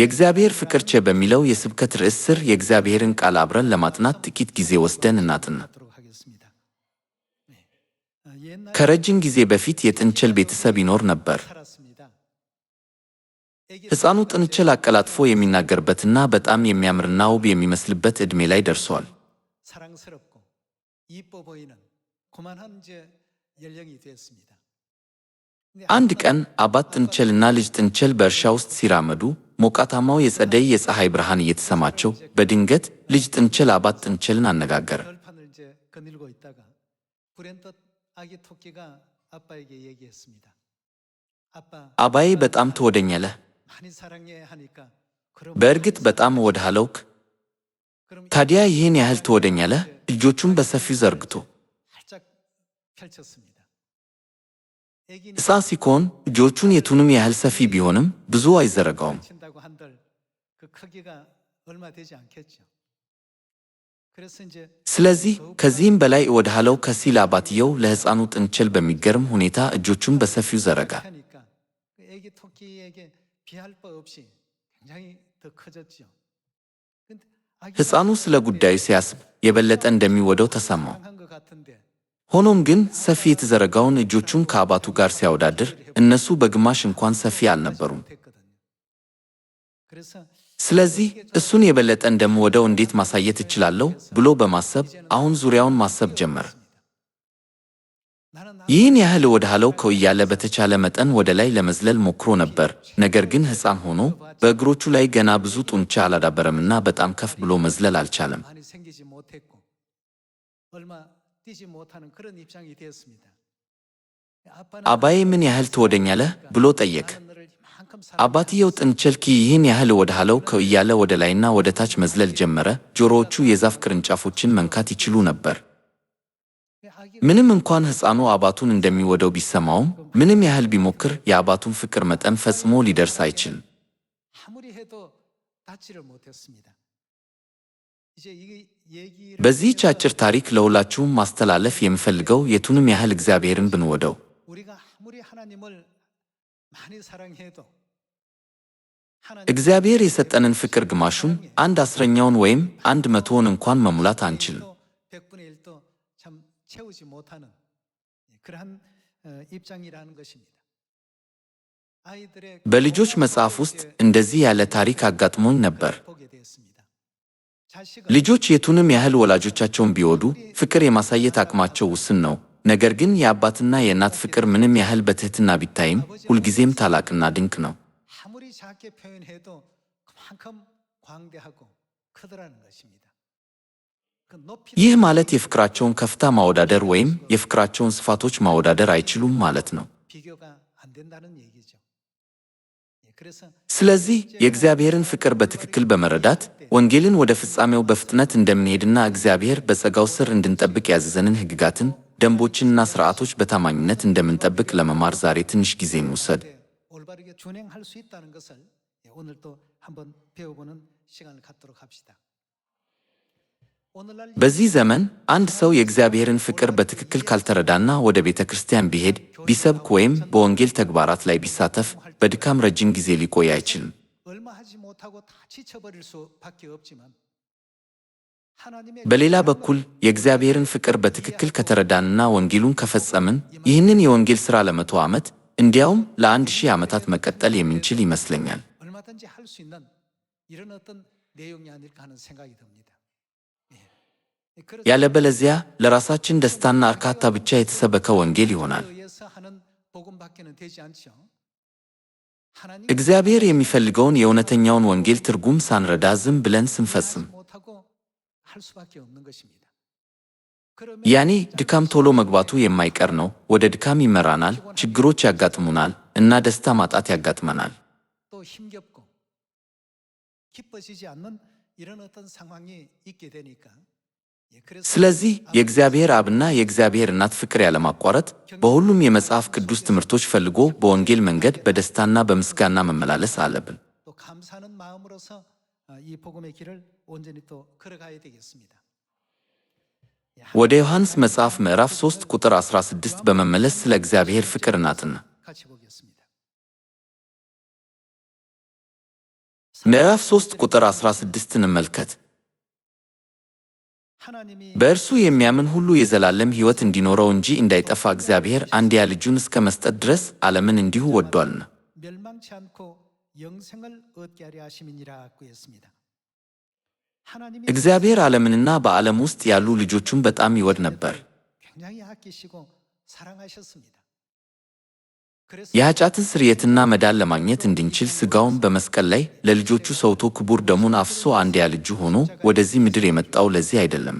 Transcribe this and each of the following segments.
የእግዚአብሔር ፍቅር ቸ በሚለው የስብከት ርዕስ ስር የእግዚአብሔርን ቃል አብረን ለማጥናት ጥቂት ጊዜ ወስደን እናጥና። ከረጅም ጊዜ በፊት የጥንቸል ቤተሰብ ይኖር ነበር። ሕፃኑ ጥንቸል አቀላጥፎ የሚናገርበትና በጣም የሚያምርና ውብ የሚመስልበት ዕድሜ ላይ ደርሷል። አንድ ቀን አባት ጥንቸልና ልጅ ጥንቸል በእርሻ ውስጥ ሲራመዱ ሞቃታማው የጸደይ የፀሐይ ብርሃን እየተሰማቸው በድንገት ልጅ ጥንቸል አባት ጥንቸልን አነጋገረ። አባዬ በጣም ትወደኛለህ? በእርግጥ በጣም እወድሃለሁ። ታዲያ ይህን ያህል ትወደኛለህ? እጆቹን በሰፊው ዘርግቶ ሕፃን ሲኮን እጆቹን የቱንም ያህል ሰፊ ቢሆንም ብዙ አይዘረጋውም። ስለዚህ ከዚህም በላይ እወድሃለሁ ከሲል አባትየው ለሕፃኑ ጥንቸል በሚገርም ሁኔታ እጆቹን በሰፊው ዘረጋ። ሕፃኑ ስለ ጉዳዩ ሲያስብ የበለጠ እንደሚወደው ተሰማው። ሆኖም ግን ሰፊ የተዘረጋውን እጆቹን ከአባቱ ጋር ሲያወዳድር እነሱ በግማሽ እንኳን ሰፊ አልነበሩም። ስለዚህ እሱን የበለጠ እንደምወደው እንዴት ማሳየት እችላለሁ ብሎ በማሰብ አሁን ዙሪያውን ማሰብ ጀመረ። ይህን ያህል እወድሃለሁ እያለ በተቻለ መጠን ወደ ላይ ለመዝለል ሞክሮ ነበር። ነገር ግን ሕፃን ሆኖ በእግሮቹ ላይ ገና ብዙ ጡንቻ አላዳበረምና በጣም ከፍ ብሎ መዝለል አልቻለም። አባዬ ምን ያህል ትወደኛለህ ብሎ ጠየቀ። አባትየው ጥንቸል ይህን ያህል እወድሃለሁ እያለ ወደ ላይና ወደ ታች መዝለል ጀመረ። ጆሮዎቹ የዛፍ ቅርንጫፎችን መንካት ይችሉ ነበር። ምንም እንኳን ሕፃኑ አባቱን እንደሚወደው ቢሰማውም ምንም ያህል ቢሞክር የአባቱን ፍቅር መጠን ፈጽሞ ሊደርስ አይችልም። በዚህች አጭር ታሪክ ለሁላችሁም ማስተላለፍ የምፈልገው የቱንም ያህል እግዚአብሔርን ብንወደው እግዚአብሔር የሰጠንን ፍቅር ግማሹን፣ 1/10ኛውን ወይም 1/100ውን እንኳን መሙላት አንችልም። በልጆች መጽሐፍ ውስጥ እንደዚህ ያለ ታሪክ አጋጥሞኝ ነበር። ልጆች የቱንም ያህል ወላጆቻቸውን ቢወዱ ፍቅር የማሳየት አቅማቸው ውስን ነው። ነገር ግን የአባትና የእናት ፍቅር ምንም ያህል በትህትና ቢታይም ሁልጊዜም ታላቅና ድንቅ ነው። ይህ ማለት የፍቅራቸውን ከፍታ ማወዳደር ወይም የፍቅራቸውን ስፋቶች ማወዳደር አይችሉም ማለት ነው። ስለዚህ የእግዚአብሔርን ፍቅር በትክክል በመረዳት ወንጌልን ወደ ፍጻሜው በፍጥነት እንደምንሄድና እግዚአብሔር በጸጋው ስር እንድንጠብቅ ያዘዘንን ሕግጋትን፣ ደንቦችንና ሥርዓቶች በታማኝነት እንደምንጠብቅ ለመማር ዛሬ ትንሽ ጊዜ እንውሰድ። በዚህ ዘመን አንድ ሰው የእግዚአብሔርን ፍቅር በትክክል ካልተረዳና ወደ ቤተ ክርስቲያን ቢሄድ፣ ቢሰብክ ወይም በወንጌል ተግባራት ላይ ቢሳተፍ በድካም ረጅም ጊዜ ሊቆይ አይችልም። በሌላ በኩል የእግዚአብሔርን ፍቅር በትክክል ከተረዳንና ወንጌሉን ከፈጸምን ይህንን የወንጌል ሥራ ለ100 ዓመት እንዲያውም ለ1000 ዓመታት መቀጠል የምንችል ይመስለኛል። ያለበለዚያ ለራሳችን ደስታና እርካታ ብቻ የተሰበከ ወንጌል ይሆናል። እግዚአብሔር የሚፈልገውን የእውነተኛውን ወንጌል ትርጉም ሳንረዳ ዝም ብለን ስንፈጽም ያኔ ድካም ቶሎ መግባቱ የማይቀር ነው። ወደ ድካም ይመራናል፣ ችግሮች ያጋጥሙናል እና ደስታ ማጣት ያጋጥመናል። ስለዚህ የእግዚአብሔር አብና የእግዚአብሔር እናት ፍቅር ያለማቋረጥ በሁሉም የመጽሐፍ ቅዱስ ትምህርቶች ፈልጎ በወንጌል መንገድ በደስታና በምስጋና መመላለስ አለብን። ወደ ዮሐንስ መጽሐፍ ምዕራፍ 3 ቁጥር 16 በመመለስ ስለ እግዚአብሔር ፍቅር እናጥና። ምዕራፍ 3 ቁጥር 16 እንመልከት። በእርሱ የሚያምን ሁሉ የዘላለም ሕይወት እንዲኖረው እንጂ እንዳይጠፋ እግዚአብሔር አንድያ ልጁን እስከ መስጠት ድረስ ዓለምን እንዲሁ ወዷልና። እግዚአብሔር ዓለምንና በዓለም ውስጥ ያሉ ልጆቹን በጣም ይወድ ነበር። የኃጢአትን ስርየትና መዳን ለማግኘት እንድንችል ሥጋውን በመስቀል ላይ ለልጆቹ ሰውቶ ክቡር ደሙን አፍሶ አንድያ ልጁ ሆኖ ወደዚህ ምድር የመጣው ለዚህ አይደለም።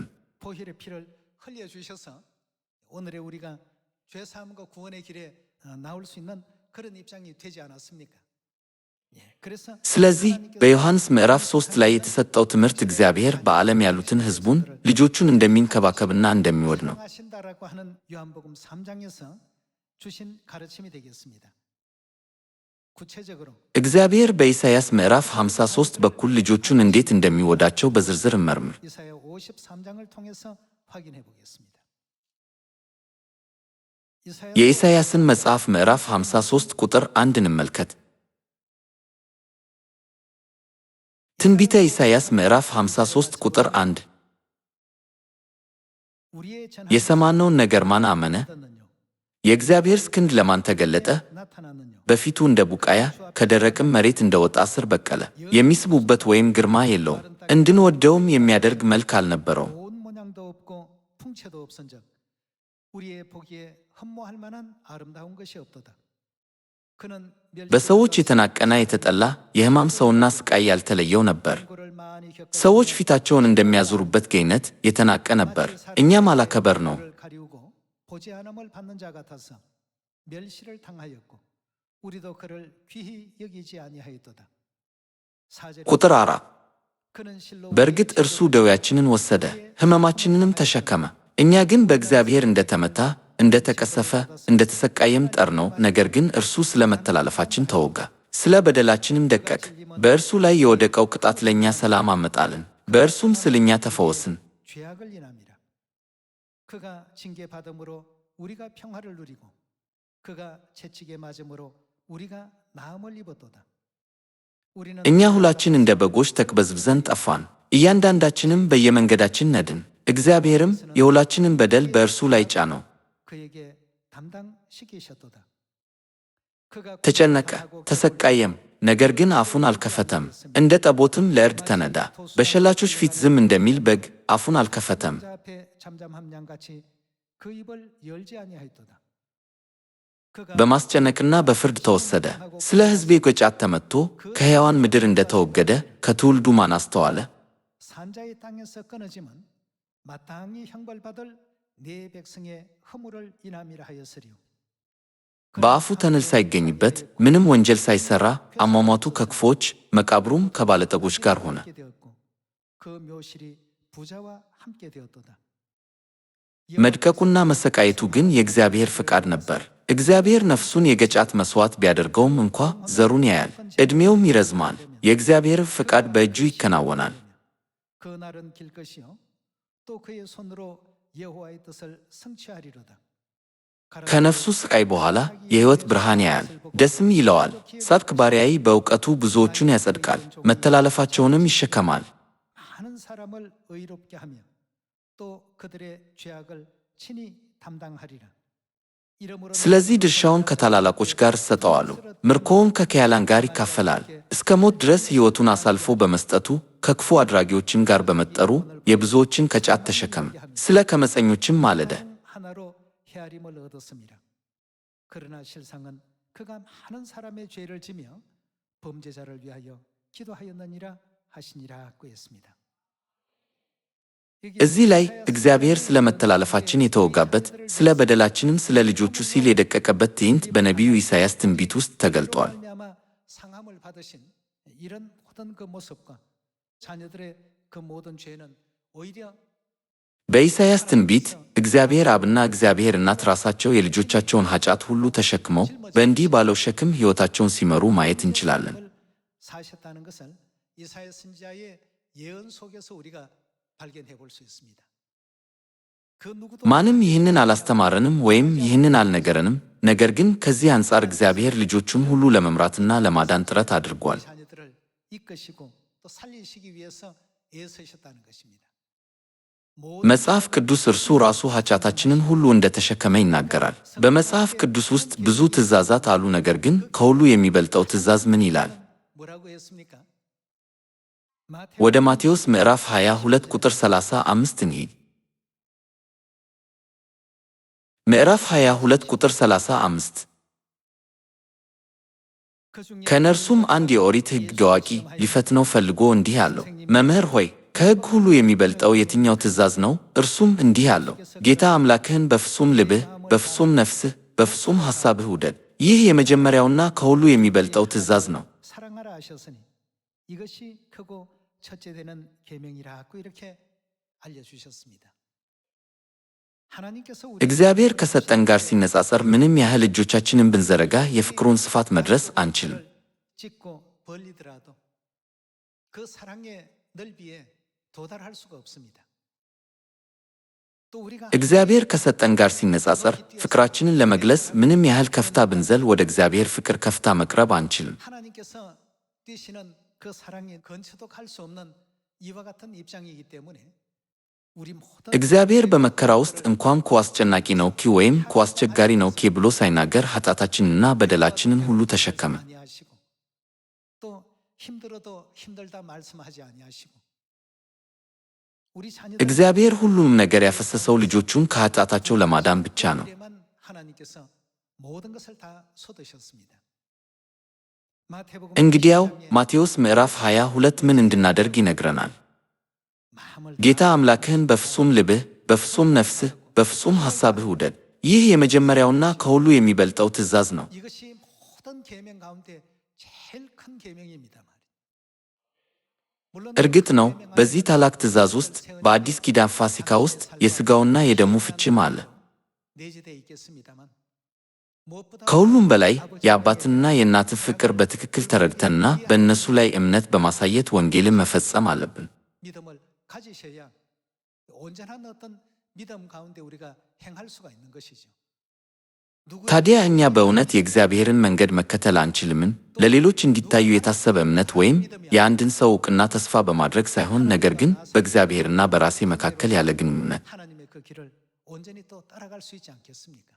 ስለዚህ በዮሐንስ ምዕራፍ 3 ላይ የተሰጠው ትምህርት እግዚአብሔር በዓለም ያሉትን ሕዝቡን ልጆቹን እንደሚንከባከብና እንደሚወድ ነው። እግዚአብሔር በኢሳይያስ ምዕራፍ 53 በኩል ልጆቹን እንዴት እንደሚወዳቸው በዝርዝር እንመርምር። የኢሳይያስን መጽሐፍ ምዕራፍ 53 ቁጥር 1 እንመልከት። ትንቢተ ኢሳይያስ ምዕራፍ 53 ቁጥር 1 የሰማነውን ነገር ማን አመነ? የእግዚአብሔርስ ክንድ ለማን ተገለጠ? በፊቱ እንደ ቡቃያ ከደረቅም መሬት እንደወጣ ሥር በቀለ። የሚስቡበት ወይም ግርማ የለውም፣ እንድንወደውም የሚያደርግ መልክ አልነበረውም። በሰዎች የተናቀና የተጠላ የሕማም ሰውና ሥቃይ ያልተለየው ነበር። ሰዎች ፊታቸውን እንደሚያዞሩበት ገነት የተናቀ ነበር፣ እኛም አላከበር ነው። ቁጥር 4 በእርግጥ እርሱ ደዌያችንን ወሰደ፣ ሕመማችንንም ተሸከመ። እኛ ግን በእግዚአብሔር እንደተመታ እንደ ተቀሰፈ እንደ ተሰቃየም ጠርነው። ነገር ግን እርሱ ስለ መተላለፋችን ተወጋ፣ ስለ በደላችንም ደቀቀ። በእርሱ ላይ የወደቀው ቅጣት ለእኛ ሰላም አመጣልን፣ በእርሱም ስለ እኛ ተፈወስን። እኛ ሁላችን እንደ በጎች ተቅበዝብዘን ጠፋን፣ እያንዳንዳችንም በየመንገዳችን ነድን። እግዚአብሔርም የሁላችንን በደል በእርሱ ላይ ጫነው። ተጨነቀ፣ ተሰቃየም፣ ነገር ግን አፉን አልከፈተም። እንደ ጠቦትም ለእርድ ተነዳ፣ በሸላቾች ፊት ዝም እንደሚል በግ አፉን አልከፈተም። በማስጨነቅና በፍርድ ተወሰደ። ስለ ሕዝቤ ጐጫት ተመትቶ ከሕያዋን ምድር እንደ ተወገደ ከትውልዱ ማን አስተዋለ? በአፉ ተንል ሳይገኝበት ምንም ወንጀል ሳይሠራ አሟሟቱ ከክፉዎች መቃብሩም ከባለጠጎች ጋር ሆነ። መድቀቁና መሰቃየቱ ግን የእግዚአብሔር ፍቃድ ነበር። እግዚአብሔር ነፍሱን የገጫት መሥዋዕት ቢያደርገውም እንኳ ዘሩን ያያል፣ ዕድሜውም ይረዝማል። የእግዚአብሔር ፍቃድ በእጁ ይከናወናል። ከነፍሱ ሥቃይ በኋላ የሕይወት ብርሃን ያያል፣ ደስም ይለዋል። ጻድቅ ባሪያዬ በእውቀቱ ብዙዎቹን ያጸድቃል፣ መተላለፋቸውንም ይሸከማል። ስለዚህ ድርሻውን ከታላላቆች ጋር እሰጠዋለሁ፣ ምርኮውን ከከያላን ጋር ይካፈላል። እስከ ሞት ድረስ ሕይወቱን አሳልፎ በመስጠቱ ከክፉ አድራጊዎችም ጋር በመጠሩ የብዙዎችን ከጫት ተሸከመ፣ ስለ ከመፀኞችም ማለደ። እዚህ ላይ እግዚአብሔር ስለ መተላለፋችን የተወጋበት ስለ በደላችንም ስለ ልጆቹ ሲል የደቀቀበት ትዕይንት በነቢዩ ኢሳይያስ ትንቢት ውስጥ ተገልጧል። በኢሳይያስ ትንቢት እግዚአብሔር አብና እግዚአብሔር እናት ራሳቸው የልጆቻቸውን ኃጢአት ሁሉ ተሸክመው በእንዲህ ባለው ሸክም ሕይወታቸውን ሲመሩ ማየት እንችላለን። ማንም ይህንን አላስተማረንም ወይም ይህንን አልነገረንም። ነገር ግን ከዚህ አንጻር እግዚአብሔር ልጆቹን ሁሉ ለመምራትና ለማዳን ጥረት አድርጓል። 이끄시고 또 살리시기 위해서 애쓰셨다는 것입니다. መጽሐፍ ቅዱስ እርሱ ራሱ ኃጢአታችንን ሁሉ እንደተሸከመ ይናገራል። በመጽሐፍ ቅዱስ ውስጥ ብዙ ትእዛዛት አሉ። ነገር ግን ከሁሉ የሚበልጠው ትእዛዝ ምን ይላል? 뭐라고 했습니까? ወደ ማቴዎስ ምዕራፍ 22 ቁጥር 35 እንሂድ። ምዕራፍ 22 ቁጥር 35 ከነርሱም አንድ የኦሪት ሕግ አዋቂ ሊፈትነው ፈልጎ እንዲህ አለው፣ መምህር ሆይ ከሕግ ሁሉ የሚበልጠው የትኛው ትእዛዝ ነው? እርሱም እንዲህ አለው፣ ጌታ አምላክህን በፍጹም ልብህ፣ በፍጹም ነፍስህ፣ በፍጹም ሐሳብህ ውደድ። ይህ የመጀመሪያውና ከሁሉ የሚበልጠው ትእዛዝ ነው። 사랑하라 하셨으니 이것이 크고 첫째 되는 계명이라고 이렇게 알려주셨습니다. 하나님께서 እግዚአብሔር ከሰጠን ጋር ሲነጻጸር ምንም ያህል እጆቻችንን ብንዘረጋ የፍቅሩን ስፋት መድረስ አንችልም። 찢고 벌리더라도 그 사랑의 넓이에 도달할 수가 없습니다. 또 우리가 እግዚአብሔር ከሰጠን ጋር ሲነጻጸር ፍቅራችንን ለመግለጽ ምንም ያህል ከፍታ ብንዘል ወደ እግዚአብሔር ፍቅር ከፍታ መቅረብ አንችልም። 하나님께서 뛰시는 그 사랑에 근처도 갈 수 없는 이와 같은 입장이기 때문에 우리 모든 እግዚአብሔር በመከራ ውስጥ እንኳን እኮ አስጨናቂ ነው ወይም እኮ አስቸጋሪ ነው ብሎ ሳይናገር ኃጢአታችንንና በደላችንን ሁሉ ተሸከመ። 아니하시고 또 힘들어도 힘들다 말씀하지 아니하시고 우리 자녀들 እግዚአብሔር ሁሉንም ነገር ያፈሰሰው ልጆቹን ከኃጢአታቸው ለማዳን ብቻ ነው። 에만 하나님께서 모든 것을 다 쏟으셨습니다. 마태복음 እንግዲያው 22장에 ማቴዎስ ምዕራፍ 22 ምን እንድናደርግ ይነግረናል? 마음을 ጌታ አምላክህን በፍጹም ልብህ፣ በፍጹም ነፍስህ፣ በፍጹም ሐሳብህ ውደድ። ይህ የመጀመሪያውና ከሁሉ የሚበልጠው ትእዛዝ ነው። 이것이 모든 계명 가운데 제일 큰 계명입니다. 물론 እርግጥ ነው በዚህ ታላቅ ትእዛዝ ውስጥ በአዲስ ኪዳን ፋሲካ ውስጥ የሥጋውና የደሙ ፍቺም አለ። 내재되어 있겠습니다만 무엇보다 ከሁሉም በላይ የአባትንና የእናትን ፍቅር በትክክል ተረድተንና በእነሱ ላይ እምነት በማሳየት ወንጌልን መፈጸም አለብን። 믿음을 가지셔야 온전한 어떤 믿음 가운데 우리가 행할 수가 있는 것이죠. ታዲያ እኛ በእውነት የእግዚአብሔርን መንገድ መከተል አንችልምን? ለሌሎች እንዲታዩ የታሰበ እምነት ወይም የአንድን ሰው ዕውቅና ተስፋ በማድረግ ሳይሆን ነገር ግን በእግዚአብሔርና በራሴ መካከል ያለ ግንኙነት። 하나님의 그 길을 온전히 또 따라갈 수 있지 않겠습니까?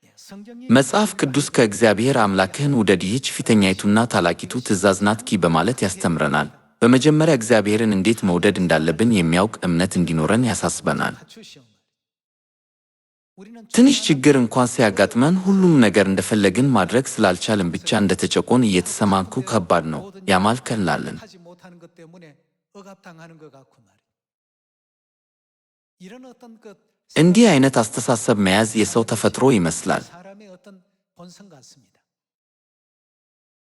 예, 성경이 መጽሐፍ ቅዱስ ከእግዚአብሔር አምላክህን ውደድ ይህች ፊተኛይቱና ታላቂቱ ትእዛዝ ናት በማለት ያስተምረናል። በመጀመሪያ እግዚአብሔርን እንዴት መውደድ እንዳለብን የሚያውቅ እምነት እንዲኖረን ያሳስበናል። 갖추시오. 우리는 ትንሽ ችግር እንኳን ሲያጋጥመን ሁሉም ነገር እንደፈለግን ማድረግ ስላልቻልን ብቻ እንደተጨቆን እየተሰማንኩ ከባድ ነው ያማልከላለን። 하지 못하는 것 때문에 억압당하는 것 같고 말이에요. 이런 어떤 그 እንዲህ አይነት አስተሳሰብ መያዝ የሰው ተፈጥሮ ይመስላል። 사람의 어떤 본성 같습니다.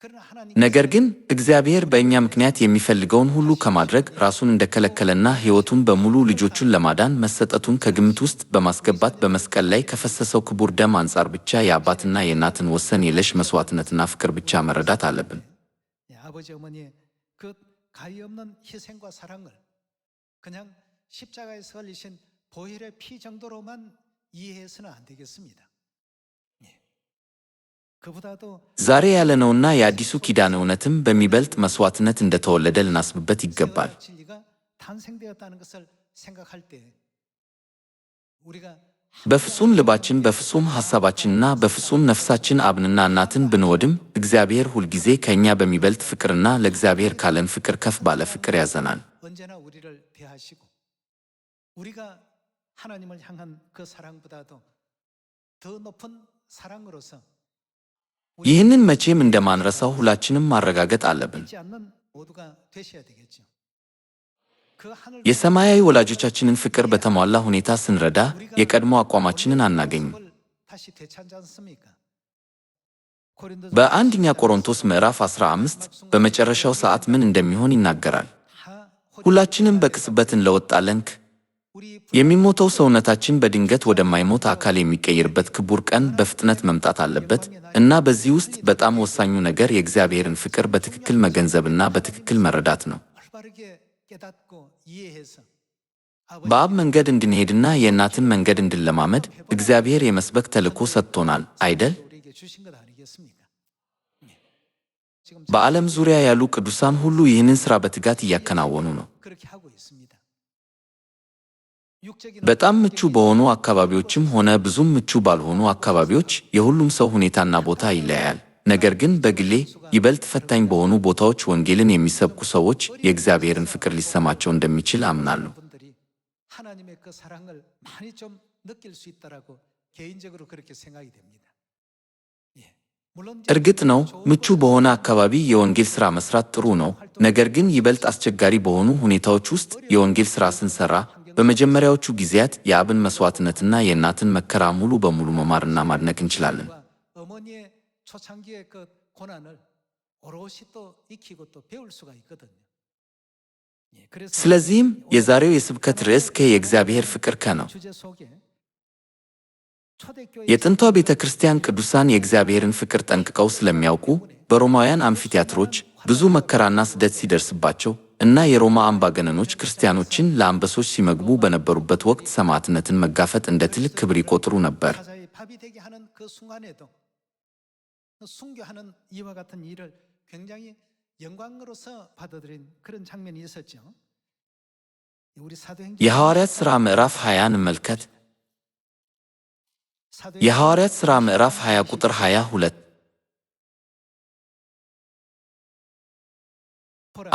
그러나 하나님 ነገር ግን እግዚአብሔር በእኛ ምክንያት የሚፈልገውን ሁሉ ከማድረግ ራሱን እንደከለከለና ሕይወቱን በሙሉ ልጆቹን ለማዳን መሰጠቱን ከግምት ውስጥ በማስገባት በመስቀል ላይ ከፈሰሰው ክቡር ደም አንጻር ብቻ የአባትና የእናትን ወሰን የለሽ መሥዋዕትነትና ፍቅር ብቻ መረዳት አለብን። 예, 아버지 어머니의 그 가히 없는 희생과 사랑을 그냥 십자가에서 흘리신 보혈의 피 정도로만 이해해서는 안 되겠습니다. 예. 그보다도 ዛሬ ያለነውና የአዲሱ ኪዳን እውነትም በሚበልጥ መሥዋዕትነት እንደተወለደ ልናስብበት ይገባል። 진리가 탄생되었다는 것을 생각할 때 우리가 በፍጹም ልባችን በፍጹም ሐሳባችንና በፍጹም ነፍሳችን አብንና እናትን ብንወድም እግዚአብሔር ሁልጊዜ ከእኛ በሚበልጥ ፍቅርና ለእግዚአብሔር ካለን ፍቅር ከፍ ባለ ፍቅር ያዘናል። 언제나 우리를 대하시고 우리가 하나님을 향한 그 사랑보다도 더 높은 사랑으로서 ይህንን መቼም እንደማንረሳው ሁላችንም ማረጋገጥ አለብን። 잊지 않는 모두가 되셔야 되겠죠. 그 하늘 የሰማያዊ ወላጆቻችንን ፍቅር በተሟላ ሁኔታ ስንረዳ የቀድሞ አቋማችንን አናገኝም። 다시 되찾지 않습니까? 고린도서 በአንደኛ ቆሮንቶስ ምዕራፍ 15 በመጨረሻው ሰዓት ምን እንደሚሆን ይናገራል። 다 ሁላችንም በቅጽበት እንለወጣለን። 우리 የሚሞተው ሰውነታችን በድንገት ወደማይሞት አካል የሚቀየርበት ክቡር ቀን በፍጥነት መምጣት አለበት እና በዚህ ውስጥ በጣም ወሳኙ ነገር የእግዚአብሔርን ፍቅር በትክክል መገንዘብና በትክክል መረዳት ነው። 올바르게 깨닫고 이해해서 በአብ መንገድ እንድንሄድና የእናትን መንገድ እንድንለማመድ እግዚአብሔር የመስበክ ተልእኮ ሰጥቶናል አይደል? 우리에게 주신 것 아니겠습니까? 지금 በዓለም ዙሪያ ያሉ ቅዱሳን ሁሉ ይህንን ሥራ በትጋት እያከናወኑ ነው። 그렇게 하고 있습니다. 육적인 በጣም ምቹ በሆኑ አካባቢዎችም ሆነ ብዙም ምቹ ባልሆኑ አካባቢዎች የሁሉም ሰው ሁኔታና ቦታ ይለያያል። ነገር ግን በግሌ ይበልጥ ፈታኝ በሆኑ ቦታዎች ወንጌልን የሚሰብኩ ሰዎች የእግዚአብሔርን ፍቅር ሊሰማቸው እንደሚችል አምናለሁ። 분들이 하나님의 그 사랑을 많이 좀 느낄 수 있다라고 개인적으로 그렇게 생각이 됩니다. 예. 물론 እርግጥ ነው ምቹ በሆነ አካባቢ የወንጌል ሥራ መስራት ጥሩ ነው። ነገር ግን ይበልጥ አስቸጋሪ በሆኑ ሁኔታዎች ውስጥ የወንጌል ሥራ ስንሰራ በመጀመሪያዎቹ ጊዜያት የአብን መሥዋዕትነትና የእናትን መከራ ሙሉ በሙሉ መማርና ማድነቅ እንችላለን። 어머니의 초창기의 그 고난을 오롯이 또 익히고 또 배울 수가 있거든요. 예, 그래서 ስለዚህም የዛሬው የስብከት ርዕስ የእግዚአብሔር ፍቅር ነው። 주제 속에 초대교회 የጥንቷ ቤተ ክርስቲያን ቅዱሳን የእግዚአብሔርን ፍቅር ጠንቅቀው ስለሚያውቁ በሮማውያን አምፊቲያትሮች ብዙ መከራና ስደት ሲደርስባቸው እና የሮማ አምባገነኖች ክርስቲያኖችን ለአንበሶች ሲመግቡ በነበሩበት ወቅት ሰማዕትነትን መጋፈጥ እንደ ትልቅ ክብር ይቆጥሩ ነበር። 사자의 밥이 되게 하는 그 순간에도 순교하는 이와 같은 일을 굉장히 영광으로서 받아들인 그런 장면이 있었죠. 우리 사도행전 የሐዋርያት ሥራ ምዕራፍ 20 እንመልከት። 사도행전 የሐዋርያት ሥራ ምዕራፍ 20 ቁጥር 22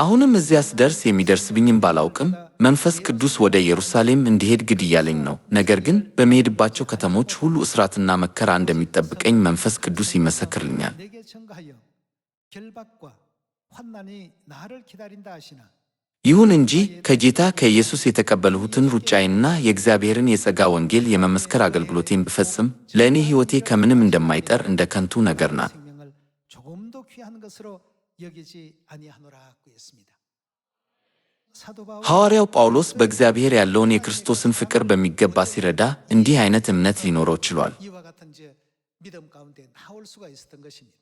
አሁንም እዚያ ስደርስ የሚደርስብኝም ባላውቅም መንፈስ ቅዱስ ወደ ኢየሩሳሌም እንዲሄድ ግድ እያለኝ ነው። ነገር ግን በሚሄድባቸው ከተሞች ሁሉ እስራትና መከራ እንደሚጠብቀኝ መንፈስ ቅዱስ ይመሰክርልኛል። 내게 증거하여 결박과 환난이 나를 기다린다 하시나. ይሁን እንጂ ከጌታ ከኢየሱስ የተቀበልሁትን ሩጫዬንና የእግዚአብሔርን የጸጋ ወንጌል የመመስከር አገልግሎቴን ብፈጽም ለእኔ ሕይወቴ ከምንም እንደማይጠር እንደ ከንቱ ነገር ናት። 생명을 조금도 귀한 것으로 여기지 아니하노라고 했습니다. 사도 바울 ሐዋርያው ጳውሎስ በእግዚአብሔር ያለውን የክርስቶስን ፍቅር በሚገባ ሲረዳ እንዲህ አይነት እምነት ሊኖረው ችሏል። 이와 같은 이제 믿음 가운데 나올 수가 있었던 것입니다.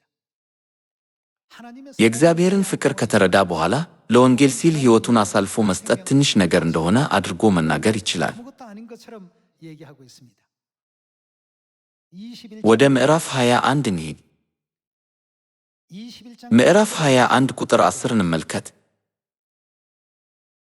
하나님의 የእግዚአብሔርን ፍቅር ከተረዳ በኋላ ለወንጌል ሲል ሕይወቱን አሳልፎ መስጠት ትንሽ ነገር እንደሆነ አድርጎ መናገር ይችላል። 아무것도 아닌 것처럼 얘기하고 있습니다. 21장 ወደ ምዕራፍ 21 እንሂድ። 21장 ምዕራፍ 21 ቁጥር 10 እንመልከት።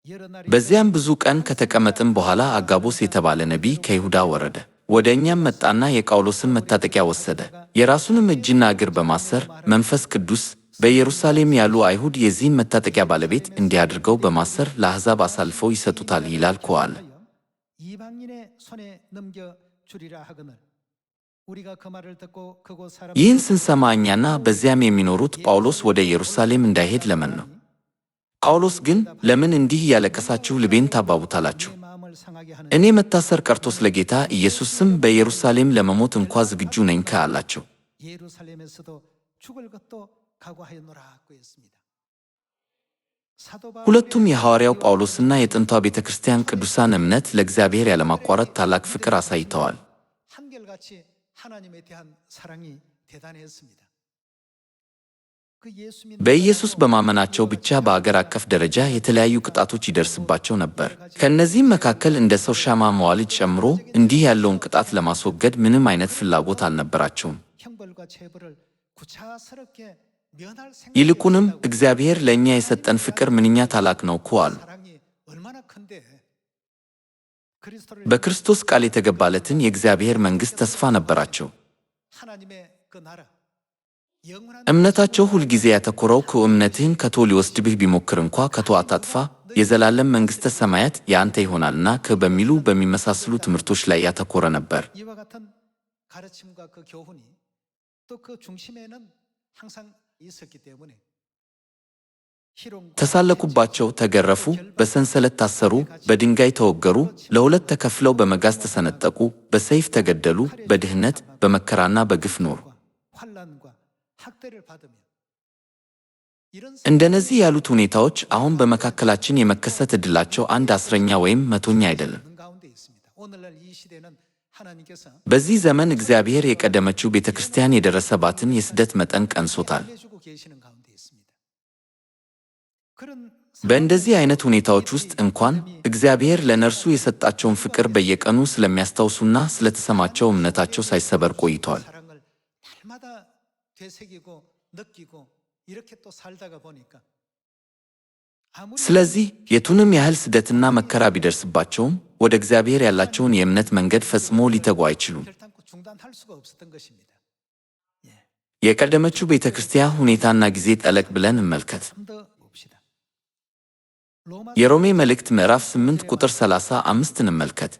여러 날이 በዚያም ብዙ ቀን ከተቀመጥም በኋላ አጋቦስ የተባለ ነቢይ ከይሁዳ ወረደ። ወደ እኛም መጣና የጳውሎስን መታጠቂያ ወሰደ። የራሱንም እጅና እግር በማሰር መንፈስ ቅዱስ በኢየሩሳሌም ያሉ አይሁድ የዚህን መታጠቂያ ባለቤት እንዲያድርገው በማሰር ለአሕዛብ አሳልፈው ይሰጡታል ይላል አለ። 이방인의 손에 넘겨 주리라 하거늘 우리가 그 말을 듣고 그곳 사람 ይህን ስንሰማ እኛና በዚያም የሚኖሩት ጳውሎስ ወደ ኢየሩሳሌም እንዳይሄድ ለመን ነው። ጳውሎስ ግን ለምን እንዲህ እያለቀሳችሁ ልቤን ታባቡታላችሁ? 내 마음을 상하게 하는 እኔ መታሰር ቀርቶ ስለ ጌታ ኢየሱስ ስም በኢየሩሳሌም ለመሞት እንኳ ዝግጁ ነኝ አላቸው። 예루살렘에서도 죽을 것도 각오하였노라고 했습니다. 사도 바울의 ሁለቱም የሐዋርያው ጳውሎስና የጥንቷ ቤተ ክርስቲያን ቅዱሳን እምነት ለእግዚአብሔር ያለማቋረጥ ታላቅ ፍቅር አሳይተዋል። 한결같이 하나님에 대한 사랑이 대단했습니다. 그 예수 믿는 በኢየሱስ በማመናቸው ብቻ በአገር አቀፍ ደረጃ የተለያዩ ቅጣቶች ይደርስባቸው ነበር። ከእነዚህም መካከል እንደ ሰው ሻማ መዋልድ ጨምሮ እንዲህ ያለውን ቅጣት ለማስወገድ ምንም አይነት ፍላጎት አልነበራቸውም። 형벌과 체벌을 구차스럽게 면할 ይልቁንም 생각이 እግዚአብሔር ለእኛ የሰጠን ፍቅር ምንኛ ታላቅ ነው እኮ አሉ። 사랑이 얼마나 큰데 그리스도를 በክርስቶስ ቃል የተገባለትን የእግዚአብሔር መንግሥት ተስፋ ነበራቸው። 하나님의 그 나라 영원한 እምነታቸው ሁልጊዜ ያተኮረው እምነትህን ከቶ ሊወስድብህ ቢሞክር እንኳ ከቶ አታጥፋ፣ የዘላለም መንግሥተ ሰማያት የአንተ ይሆናልና በሚሉ በሚመሳሰሉ ትምህርቶች ላይ ያተኮረ ነበር። 이와 같은 가르침과 그 교훈이 또 그 중심에는 항상 있었기 때문에 희롱과 ተሳለቁባቸው፣ ተገረፉ፣ በሰንሰለት ታሰሩ፣ በድንጋይ ተወገሩ፣ ለሁለት ተከፍለው በመጋዝ ተሰነጠቁ፣ በሰይፍ ተገደሉ፣ በድህነት በመከራና በግፍ ኖሩ። 환난과 학대를 받으며 이런 እንደነዚህ ያሉት ሁኔታዎች አሁን በመካከላችን የመከሰት ዕድላቸው 1/10ኛ ወይም 100ኛ አይደለም። 가운데 있습니다. 오늘날 이 시대는 하나님께서 በዚህ ዘመን እግዚአብሔር የቀደመችው ቤተ ክርስቲያን የደረሰባትን የስደት መጠን ቀንሶታል። 해주고 계시는 가운데 있습니다. 그런 በእንደዚህ አይነት ሁኔታዎች ውስጥ እንኳን እግዚአብሔር ለነርሱ የሰጣቸውን ፍቅር በየቀኑ ስለሚያስታውሱና ስለተሰማቸው እምነታቸው ሳይሰበር ቆይተዋል። 사랑을 날마다 되새기고 느끼고 이렇게 또 살다가 보니까 아무리 ስለዚህ የቱንም ያህል ስደትና መከራ ቢደርስባቸውም ወደ እግዚአብሔር ያላቸውን የእምነት መንገድ ፈጽሞ ሊተጉ አይችሉም። 결단코 중단할 수가 없었던 것입니다. 예. የቀደመችው ቤተ ክርስቲያን ሁኔታና ጊዜ ጠለቅ ብለን እንመልከት። 좀 더 봅시다. 로마 የሮሜ መልእክት ምዕራፍ 8 ቁጥር 35 እንመልከት።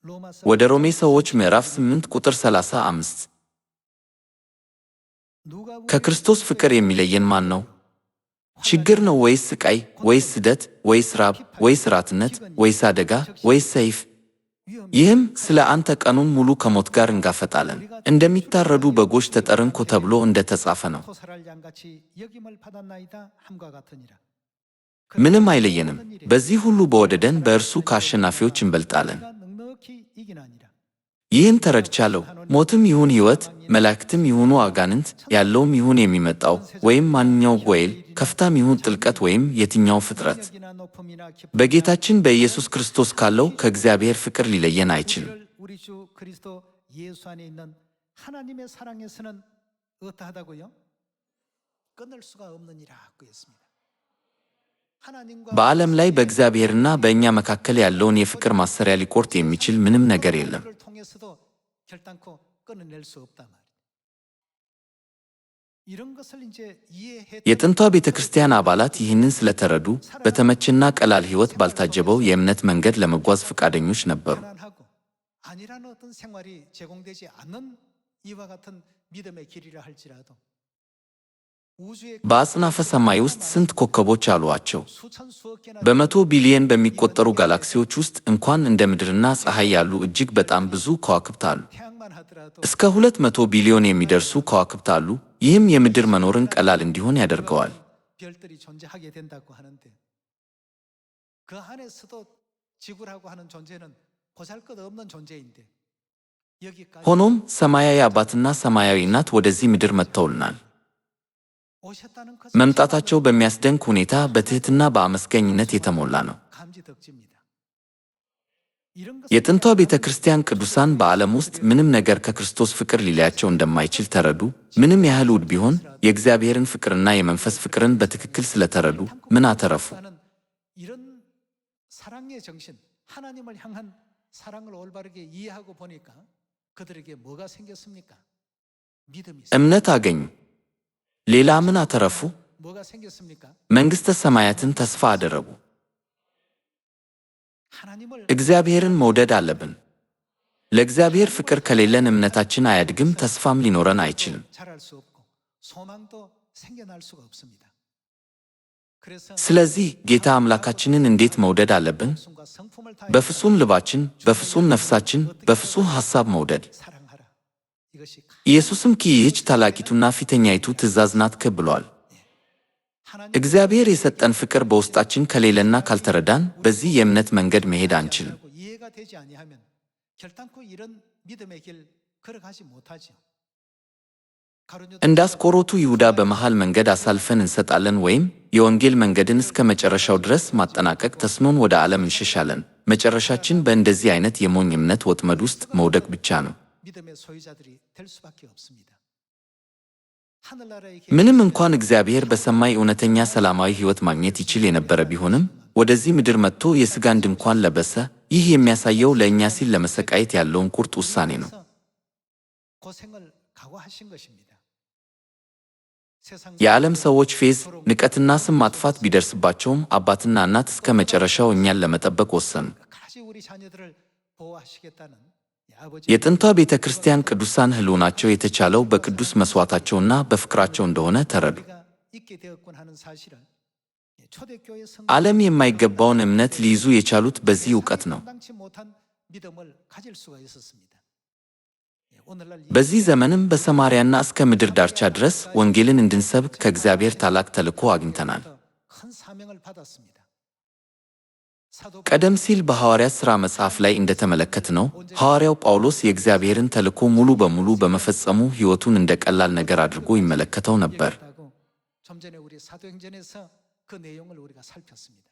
로마서 ወደ ሮሜ ሰዎች ምዕራፍ 8 ቁጥር 35 누가 우리를 ከክርስቶስ ፍቅር የሚለየን ማን ነው? ችግር ነው ወይስ ስቃይ ወይስ ስደት ወይስ ራብ ወይስ ራትነት ወይስ አደጋ ወይስ ሰይፍ? 위험이 ይህም ስለ አንተ ቀኑን ሙሉ ከሞት ጋር እንጋፈጣለን፣ እንደሚታረዱ በጎች ተጠርን እኮ ተብሎ እንደተጻፈ ነው። 토살할 양같이 여김을 받았나이다 함과 같으니라. ምንም አይለየንም። በዚህ ሁሉ በወደደን በእርሱ ከአሸናፊዎች እንበልጣለን። 우리가 넉넉히 이기나니라. ይህን ተረድቻለሁ። ሞትም ይሁን ሕይወት፣ መላእክትም ይሁኑ አጋንንት፣ ያለውም ይሁን የሚመጣው፣ ወይም ማንኛው ጎይል፣ ከፍታም ይሁን ጥልቀት፣ ወይም የትኛው ፍጥረት 능력이나 높음이나 깊음이나 በጌታችን በኢየሱስ ክርስቶስ ካለው ከእግዚአብሔር ፍቅር ሊለየን አይችልም። 우리 주 그리스도 예수 안에 있는 하나님의 사랑에서는 어떠하다고요? 끊을 수가 없느니라 그랬습니다. 하나님과 በዓለም ላይ በእግዚአብሔርና በእኛ መካከል ያለውን የፍቅር ማሰሪያ ሊቆርጥ የሚችል ምንም ነገር የለም። 를 통해서도 결단코 끊어낼 수 없단 말이에요. 이런 것을 이제 이해해 የጥንቷ ቤተ ክርስቲያን አባላት ይህንን ስለተረዱ በተመቸና ቀላል ሕይወት ባልታጀበው የእምነት መንገድ ለመጓዝ ፈቃደኞች ነበሩ። 편안하고 아니라는 어떤 생활이 제공되지 않는 이와 같은 믿음의 길이라 할지라도 우주의 በአጽናፈ ሰማይ ውስጥ ስንት ኮከቦች አሏቸው? 수천 수억 개나 በመቶ ቢሊየን በሚቆጠሩ ጋላክሲዎች ውስጥ እንኳን እንደ ምድርና ፀሐይ ያሉ እጅግ በጣም ብዙ ከዋክብት አሉ። 태양만 하더라도 እስከ 200 ቢሊዮን የሚደርሱ ከዋክብት አሉ። ይህም የምድር መኖርን ቀላል እንዲሆን ያደርገዋል። 별들이 존재하게 된다고 하는데 그 안에서도 지구라고 하는 존재는 보잘것없는 존재인데 여기까지 ሆኖም ሰማያዊ አባትና ሰማያዊ እናት ወደዚህ ምድር መጥተውልናል። 오셨다는 것 መምጣታቸው በሚያስደንቅ ሁኔታ በትሕትና በአመስጋኝነት የተሞላ ነው። 감지덕지입니다. 이런 것을 የጥንቷ ቤተ ክርስቲያን ቅዱሳን በዓለም ውስጥ ምንም ነገር ከክርስቶስ ፍቅር ሊለያቸው እንደማይችል ተረዱ። ምንም ያህል ውድ ቢሆን የእግዚአብሔርን ፍቅርና የመንፈስ ፍቅርን በትክክል ስለተረዱ ምን አተረፉ? 하는 이런 사랑의 정신, 하나님을 향한 사랑을 올바르게 이해하고 보니까 그들에게 뭐가 생겼습니까? 믿음이 እምነት አገኙ። ሌላ ምን አተረፉ? 뭐가 생겼습니까? መንግሥተ ሰማያትን ተስፋ አደረጉ። 하나님을 እግዚአብሔርን መውደድ አለብን። ለእግዚአብሔር ፍቅር ከሌለን እምነታችን አያድግም፣ ተስፋም ሊኖረን አይችልም። 잘할 수 없고 소망도 생겨날 수가 없습니다. 그래서 ስለዚህ ጌታ አምላካችንን እንዴት መውደድ አለብን? 순간 성품을 በፍጹም ልባችን፣ በፍጹም ነፍሳችን፣ በፍጹም ሐሳብ መውደድ። 사랑하라. 이것이 ኢየሱስም ይህች ታላቂቱና ፊተኛይቱ ትእዛዝ ናት ብሏል። 하나님 እግዚአብሔር የሰጠን ፍቅር በውስጣችን ከሌለና ካልተረዳን በዚህ የእምነት መንገድ መሄድ አንችልም። 이해가 되지 아니하면 결단코 이런 믿음의 길 걸어가지 못하죠. 가룟유다 እንደ አስቆሮቱ ይሁዳ በመሃል መንገድ አሳልፈን እንሰጣለን ወይም የወንጌል መንገድን እስከ መጨረሻው ድረስ ማጠናቀቅ ተስኖን ወደ ዓለም እንሸሻለን። መጨረሻችን በእንደዚህ አይነት የሞኝ እምነት ወጥመድ ውስጥ መውደቅ ብቻ ነው። 믿음의 소유자들이 될 수밖에 없습니다. 하늘나라의 ምንም እንኳን እግዚአብሔር በሰማይ እውነተኛ ሰላማዊ ሕይወት ማግኘት ይችል የነበረ ቢሆንም ወደዚህ ምድር መጥቶ የሥጋን ድንኳን ለበሰ። ይህ የሚያሳየው ለእኛ ሲል ለመሰቃየት ያለውን ቁርጥ ውሳኔ ነው። 고생을 각오하신 것입니다. 세상 የዓለም ሰዎች ፌዝ፣ ንቀትና ስም ማጥፋት ቢደርስባቸውም አባትና እናት እስከ መጨረሻው እኛን ለመጠበቅ ወሰኑ። 끝까지 우리 자녀들을 보호하시겠다는 아버지 የጥንቷ ቤተ ክርስቲያን ቅዱሳን ሕልውናቸው የተቻለው በቅዱስ መሥዋዕታቸውና በፍቅራቸው እንደሆነ ተረዱ። 우리가 있게 되었군 하는 사실을 초대교회 ዓለም የማይገባውን እምነት ሊይዙ የቻሉት በዚህ ዕውቀት ነው። 감당치 못한 믿음을 가질 수가 있었습니다. 오늘날 በዚህ ዘመንም በሰማርያና እስከ ምድር ዳርቻ ድረስ ወንጌልን እንድንሰብክ ከእግዚአብሔር ታላቅ ተልእኮ አግኝተናል። 큰 사명을 받았습니다. 사도 ቀደም ሲል በሐዋርያት ሥራ መጽሐፍ ላይ እንደተመለከትነው ሐዋርያው ጳውሎስ የእግዚአብሔርን ተልእኮ ሙሉ በሙሉ በመፈጸሙ ሕይወቱን እንደ ቀላል ነገር አድርጎ ይመለከተው ነበር። 얘기했다고 좀 전에 우리 사도행전에서 그 내용을 우리가 살폈습니다.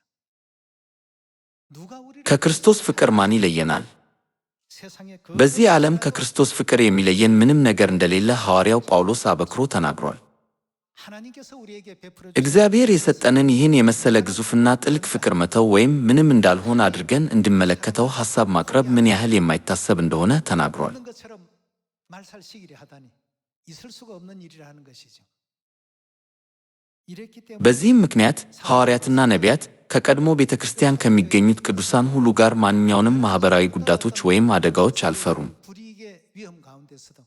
누가 우리를 ከክርስቶስ ፍቅር ማን ይለየናል? 세상에 በዚህ ዓለም ከክርስቶስ ፍቅር የሚለየን ምንም ነገር እንደሌለ ሐዋርያው ጳውሎስ አበክሮ ተናግሯል። 하나님께서 우리에게 베풀어 እግዚአብሔር የሰጠንን ይህን የመሰለ ግዙፍና ጥልቅ ፍቅር መተው ወይም ምንም እንዳልሆን አድርገን እንድንመለከተው ሐሳብ ማቅረብ ምን ያህል የማይታሰብ እንደሆነ ተናግሯል። 없는 것처럼 말살시기를 하다니 있을 수가 없는 일이라는 것이죠. 이랬기 때문에 በዚህም ምክንያት ሐዋርያትና ነቢያት ከቀድሞ ቤተ ክርስቲያን ከሚገኙት ቅዱሳን ሁሉ ጋር ማንኛውንም ማኅበራዊ ጉዳቶች ወይም አደጋዎች አልፈሩም። 불이익의 위험 가운데서도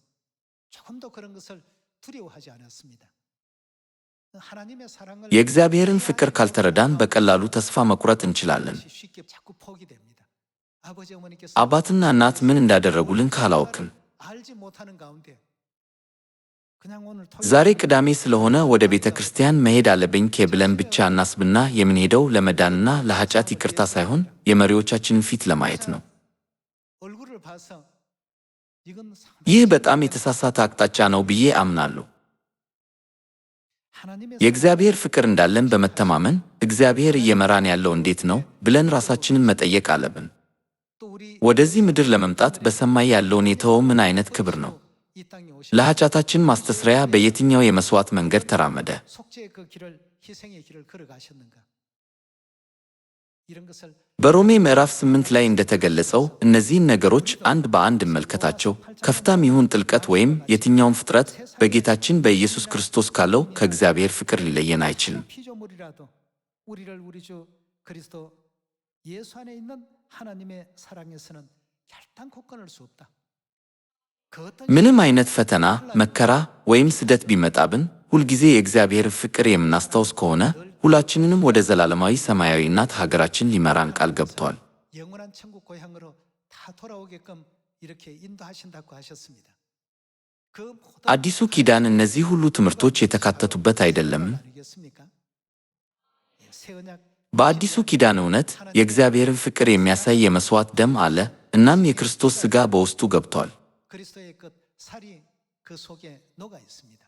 조금도 그런 것을 두려워하지 않았습니다. 하나님의 사랑을 የእግዚአብሔርን ፍቅር ካልተረዳን በቀላሉ ተስፋ መቁረጥ እንችላለን። 쉽게 자꾸 포기됩니다. 아버지 어머니께서 አባትና እናት ምን እንዳደረጉልን ካላወቅን 알지 못하는 가운데 그냥 오늘 ዛሬ ቅዳሜ ስለሆነ ወደ ቤተ ክርስቲያን መሄድ አለብኝ ብለን ብቻ እናስብና የምንሄደው ለመዳንና ለኃጢአት ይቅርታ ሳይሆን የመሪዎቻችንን ፊት ለማየት ነው። 얼굴을 봐서 이건 ይህ በጣም የተሳሳተ አቅጣጫ ነው ብዬ አምናለሁ። 하나님의 የእግዚአብሔር ፍቅር እንዳለን በመተማመን እግዚአብሔር እየመራን ያለው እንዴት ነው ብለን ራሳችንን መጠየቅ አለብን። 또 우리 ወደዚህ ምድር ለመምጣት በሰማይ ያለውን የተወው ምን አይነት ክብር ነው? 이 땅에 오신 ለኃጢአታችን ማስተስረያ በየትኛው የመሥዋዕት መንገድ ተራመደ? 속죄의 그 길을 희생의 길을 걸어가셨는가? 이런 것을 በሮሜ ምዕራፍ 8 ላይ እንደተገለጸው እነዚህን ነገሮች አንድ በአንድ እንመልከታቸው። ከፍታም ይሁን ጥልቀት ወይም የትኛውም ፍጥረት በጌታችን በኢየሱስ ክርስቶስ ካለው ከእግዚአብሔር ፍቅር ሊለየን አይችልም። 피조물이라도 우리를 우리 주 그리스도 예수 안에 있는 하나님의 사랑에서는 결단코 끊을 수 없다. 그 어떤 ምንም አይነት ፈተና፣ መከራ ወይም ስደት ቢመጣብን ሁልጊዜ የእግዚአብሔር ፍቅር የምናስታውስ ከሆነ ሁላችንንም ወደ ዘላለማዊ ሰማያዊ እናት ሀገራችን ሊመራን ቃል ገብቷል። 영원한 천국 고향으로 다 돌아오게끔 이렇게 인도하신다고 하셨습니다. 그 모든 አዲሱ ኪዳን እነዚህ ሁሉ ትምህርቶች የተካተቱበት አይደለም? 아니겠습니까? 예, 새 언약 በአዲሱ ኪዳን እውነት የእግዚአብሔርን ፍቅር የሚያሳይ የመሥዋዕት ደም አለ። እናም የክርስቶስ ሥጋ በውስጡ ገብቷል። 그리스도의 끝 살이 그 속에 녹아 있습니다.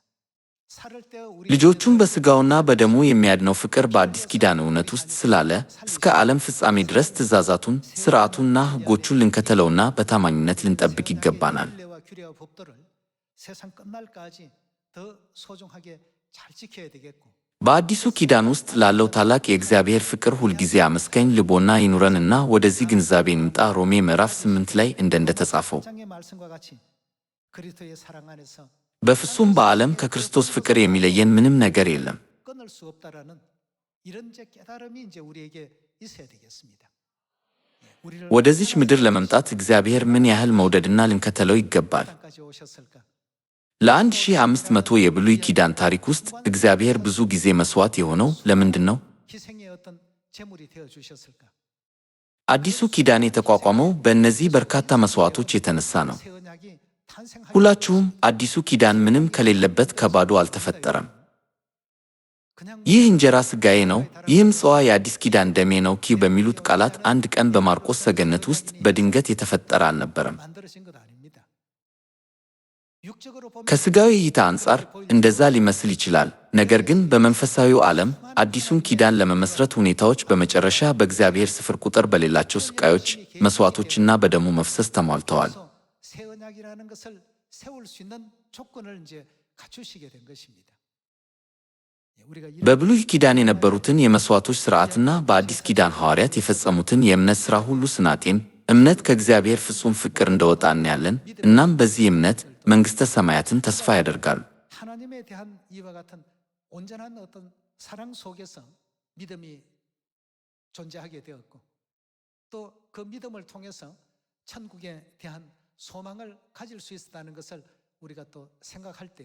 살을 떼어 우리 ልጆቹን በሥጋውና በደሙ የሚያድነው ፍቅር በአዲስ ኪዳን እውነት ውስጥ ስላለ እስከ ዓለም ፍጻሜ ድረስ ትእዛዛቱን፣ ሥርዓቱንና ሕጎቹን ልንከተለውና በታማኝነት ልንጠብቅ ይገባናል። 율례와 규례와 법도를 세상 끝날까지 더 소중하게 잘 지켜야 되겠고 በአዲሱ ኪዳን ውስጥ ላለው ታላቅ የእግዚአብሔር ፍቅር ሁልጊዜ አመስጋኝ ልቦና ይኑረንና ወደዚህ ግንዛቤ እንምጣ። ሮሜ ምዕራፍ 8 ላይ እንደተጻፈው 장의 말씀과 같이 그리스도의 사랑 안에서 በፍጹም በዓለም ከክርስቶስ ፍቅር የሚለየን ምንም ነገር የለም። 끊을 수 없다라는 이런 제 깨달음이 이제 우리에게 있어야 되겠습니다. 우리를 ወደዚች ምድር ለመምጣት እግዚአብሔር ምን ያህል መውደድና ልንከተለው ይገባል? 땅까지 오셨을까? ለ1500 የብሉይ ኪዳን ታሪክ ውስጥ እግዚአብሔር ብዙ ጊዜ መሥዋዕት የሆነው ለምንድን ነው? 희생의 어떤 제물이 되어 주셨을까? አዲሱ ኪዳን የተቋቋመው በእነዚህ በርካታ መሥዋዕቶች የተነሳ ነው። 새 언약이 탄생할 ሁላችሁም አዲሱ ኪዳን ምንም ከሌለበት ከባዶ አልተፈጠረም። 그냥 ይህ እንጀራ ሥጋዬ ነው፣ ይህም ጽዋ የአዲስ ኪዳን ደሜ ነው በሚሉት ቃላት አንድ ቀን በማርቆስ ሰገነት ውስጥ በድንገት የተፈጠረ አልነበረም። 만들어진 것 아닙니다. 육적으로 보면 ከሥጋዊ እይታ አንጻር እንደዛ ሊመስል ይችላል። ነገር ግን በመንፈሳዊው ዓለም አዲሱን ኪዳን ለመመስረት ሁኔታዎች በመጨረሻ በእግዚአብሔር ስፍር ቁጥር በሌላቸው ስቃዮች፣ መሥዋዕቶችና በደሙ መፍሰስ ተሟልተዋል። 새 언약이라는 것을 세울 수 있는 조건을 이제 갖추시게 된 것입니다. 예, 우리가 이런 በብሉይ ኪዳን የነበሩትን የመሥዋዕቶች ሥርዓትና በአዲስ ኪዳን ሐዋርያት የፈጸሙትን የእምነት ሥራ ሁሉ ስናጤን እምነት ከእግዚአብሔር ፍጹም ፍቅር እንደወጣ እናያለን። እናም በዚህ እምነት መንግሥተ ሰማያትን ተስፋ ያደርጋሉ። 하나님에 대한 이와 같은 온전한 어떤 사랑 속에서 믿음이 존재하게 되었고 또 그 믿음을 통해서 천국에 대한 소망을 가질 수 있었다는 것을 우리가 또 생각할 때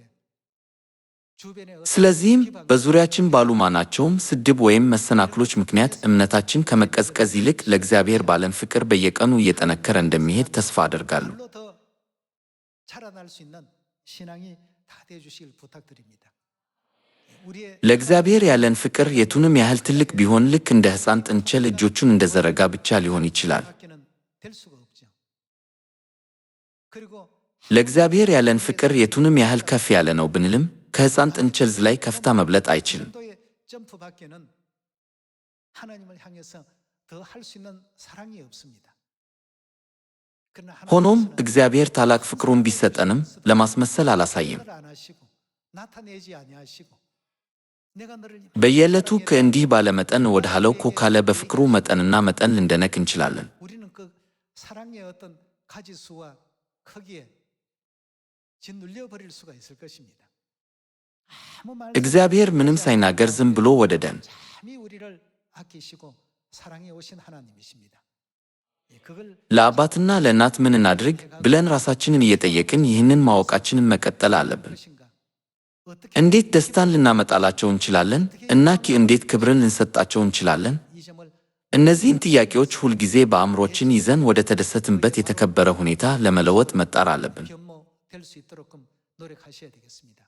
주변의 어떤 ስለዚህም 비방과 በዙሪያችን ባሉ ማናቸውም ስድብ ወይም መሰናክሎች ምክንያት እምነታችን ከመቀዝቀዝ ይልቅ ለእግዚአብሔር ባለን ፍቅር በየቀኑ እየጠነከረ እንደሚሄድ ተስፋ አደርጋለሁ። 발로 더 자라날 수 있는 신앙이 다 되어 주시길 부탁드립니다. 우리의 ለእግዚአብሔር ያለን ፍቅር የቱንም ያህል ትልቅ ቢሆን ልክ እንደ ሕፃን ጥንቸል እጆቹን እንደዘረጋ ብቻ ሊሆን ይችላል። 밖에는 될 수가 없죠. 그리고 ለእግዚአብሔር ያለን ፍቅር የቱንም ያህል ከፍ ያለ ነው ብንልም ከሕፃን ጥንቸል ላይ ከፍታ መብለጥ አይችልም። 정도의 점프 밖에는 하나님을 향해서 더 할 수 있는 사랑이 없습니다. 그러나 ሆኖም 하나님께서는 እግዚአብሔር ታላቅ ፍቅሩን ቢሰጠንም ለማስመሰል አላሳየም። 안 하시고 나타내지 아니하시고 내가 너를 በየዕለቱ 사랑했다. ከእንዲህ ባለ መጠን እወድሃለሁ እኮ ካለ በፍቅሩ መጠንና መጠን ልንደነቅ እንችላለን። 우리는 그 사랑의 어떤 가지수와 크기에 짓눌려 버릴 수가 있을 것입니다. 아무 말 እግዚአብሔር ምንም ሳይናገር ዝም ብሎ ወደደን። 참이 우리를 아끼시고 사랑해 오신 하나님이십니다. 예, 그걸 ለአባትና ለእናት ምን እናድርግ ብለን ራሳችንን እየጠየቅን ይህንን ማወቃችንን መቀጠል አለብን። 것인가? 어떻게 እንዴት ደስታን ልናመጣላቸው እንችላለን? እና እንዴት ክብርን ልንሰጣቸው እንችላለን? 이 점을 እነዚህን ጥያቄዎች ሁልጊዜ በአእምሮችን ይዘን ወደ ተደሰትንበት የተከበረ ሁኔታ ለመለወጥ መጣር አለብን። 겸모될 수 있도록끔 노력하셔야 되겠습니다.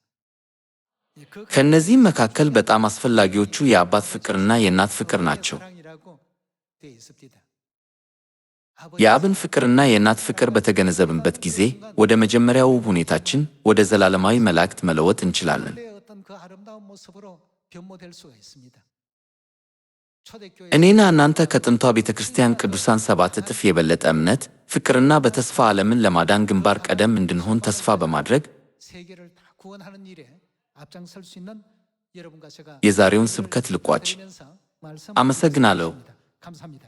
예, 그 ከእነዚህም መካከል በጣም አስፈላጊዎቹ የአባት ፍቅርና የእናት ፍቅር ናቸው። 사랑이라고 되어 있습니다. የአብን ፍቅርና የእናት ፍቅር በተገነዘብንበት ጊዜ ወደ መጀመሪያው ውብ ሁኔታችን ወደ ዘላለማዊ መላእክት መለወጥ እንችላለን። 원래의 어떤 그 아름다운 모습으로 변모될 수가 있습니다. 초대교회 እኔና እናንተ ከጥንቷ ቤተ ክርስቲያን ቅዱሳን 7 እጥፍ የበለጠ እምነት፣ ፍቅርና በተስፋ ዓለምን ለማዳን ግንባር ቀደም እንድንሆን ተስፋ በማድረግ 세계를 다 구원하는 일에 앞장설 수 있는 여러분과 제가 የዛሬውን ስብከት ልቋጭ። 드리면서 말씀 አመሰግናለሁ። 감사합니다.